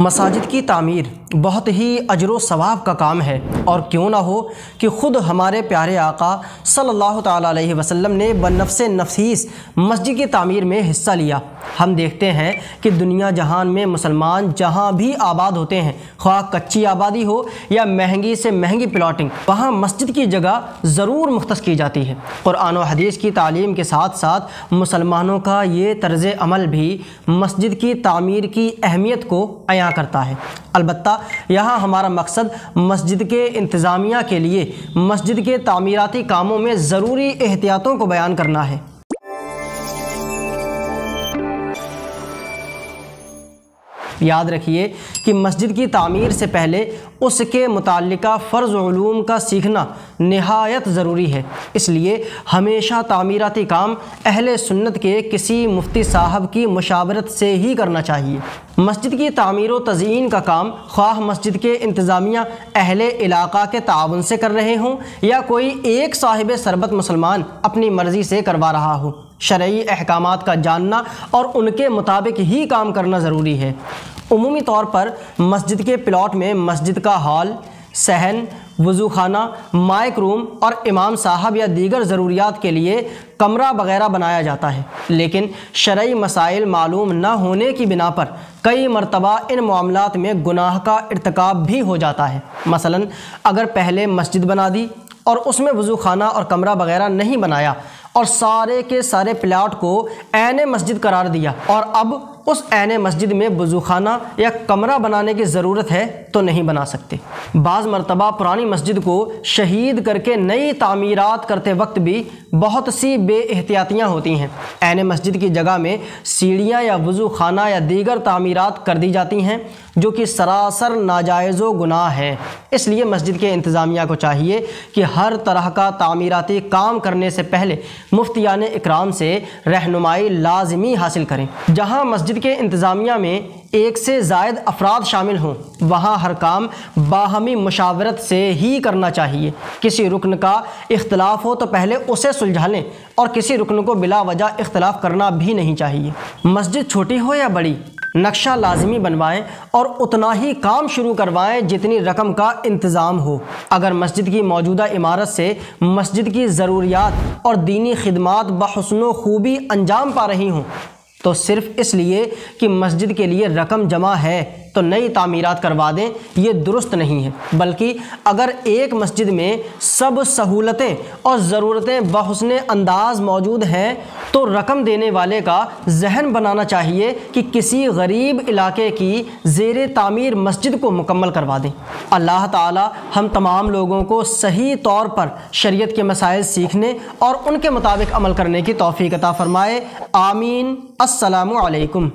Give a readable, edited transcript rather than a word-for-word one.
مساجد کی تعمیر بہت ہی اجر و ثواب کا کام ہے، اور کیوں نہ ہو کہ خود ہمارے پیارے آقا صلی اللہ تعالیٰ علیہ وسلم نے بنفس نفیس مسجد کی تعمیر میں حصہ لیا۔ ہم دیکھتے ہیں کہ دنیا جہان میں مسلمان جہاں بھی آباد ہوتے ہیں، خواہ کچی آبادی ہو یا مہنگی سے مہنگی پلاٹنگ، وہاں مسجد کی جگہ ضرور مختص کی جاتی ہے۔ قرآن و حدیث کی تعلیم کے ساتھ ساتھ مسلمانوں کا یہ طرز عمل بھی مسجد کی تعمیر کی اہمیت کو عیاں کرتا ہے۔ البتہ یہاں ہمارا مقصد مسجد کے انتظامیہ کے لیے مسجد کے تعمیراتی کاموں میں ضروری احتیاطوں کو بیان کرنا ہے۔ یاد رکھیے کہ مسجد کی تعمیر سے پہلے اس کے متعلقہ فرض علوم کا سیکھنا نہایت ضروری ہے، اس لیے ہمیشہ تعمیراتی کام اہل سنت کے کسی مفتی صاحب کی مشاورت سے ہی کرنا چاہیے۔ مسجد کی تعمیر و تزئین کا کام خواہ مسجد کے انتظامیہ اہل علاقہ کے تعاون سے کر رہے ہوں یا کوئی ایک صاحب سربت مسلمان اپنی مرضی سے کروا رہا ہو، شرعی احکامات کا جاننا اور ان کے مطابق ہی کام کرنا ضروری ہے۔ عمومی طور پر مسجد کے پلاٹ میں مسجد کا ہال، صحن، وضو خانہ، مائک روم اور امام صاحب یا دیگر ضروریات کے لیے کمرہ وغیرہ بنایا جاتا ہے، لیکن شرعی مسائل معلوم نہ ہونے کی بنا پر کئی مرتبہ ان معاملات میں گناہ کا ارتکاب بھی ہو جاتا ہے۔ مثلا اگر پہلے مسجد بنا دی اور اس میں وضو خانہ اور کمرہ وغیرہ نہیں بنایا اور سارے کے سارے پلاٹ کو عین مسجد قرار دیا، اور اب اس عین مسجد میں وضو خانہ یا کمرہ بنانے کی ضرورت ہے تو نہیں بنا سکتے۔ بعض مرتبہ پرانی مسجد کو شہید کر کے نئی تعمیرات کرتے وقت بھی بہت سی بے احتیاطیاں ہوتی ہیں۔ عین مسجد کی جگہ میں سیڑھیاں یا وضو خانہ یا دیگر تعمیرات کر دی جاتی ہیں جو کہ سراسر ناجائز و گناہ ہے۔ اس لیے مسجد کے انتظامیہ کو چاہیے کہ ہر طرح کا تعمیراتی کام کرنے سے پہلے مفتیان اکرام سے رہنمائی لازمی حاصل کریں۔ جہاں مسجد کے انتظامیہ میں ایک سے زائد افراد شامل ہوں، وہاں ہر کام باہمی مشاورت سے ہی کرنا چاہیے۔ کسی رکن کا اختلاف ہو تو پہلے اسے سلجھا لیں، اور کسی رکن کو بلا وجہ اختلاف کرنا بھی نہیں چاہیے۔ مسجد چھوٹی ہو یا بڑی، نقشہ لازمی بنوائیں اور اتنا ہی کام شروع کروائیں جتنی رقم کا انتظام ہو۔ اگر مسجد کی موجودہ عمارت سے مسجد کی ضروریات اور دینی خدمات بحسن و خوبی انجام پا رہی ہوں تو صرف اس لیے کہ مسجد کے لیے رقم جمع ہے تو نئی تعمیرات کروا دیں، یہ درست نہیں ہے۔ بلکہ اگر ایک مسجد میں سب سہولتیں اور ضرورتیں بحسن انداز موجود ہیں تو رقم دینے والے کا ذہن بنانا چاہیے کہ کسی غریب علاقے کی زیر تعمیر مسجد کو مکمل کروا دیں۔ اللہ تعالی ہم تمام لوگوں کو صحیح طور پر شریعت کے مسائل سیکھنے اور ان کے مطابق عمل کرنے کی توفیق عطا فرمائے۔ آمین۔ السلام علیکم۔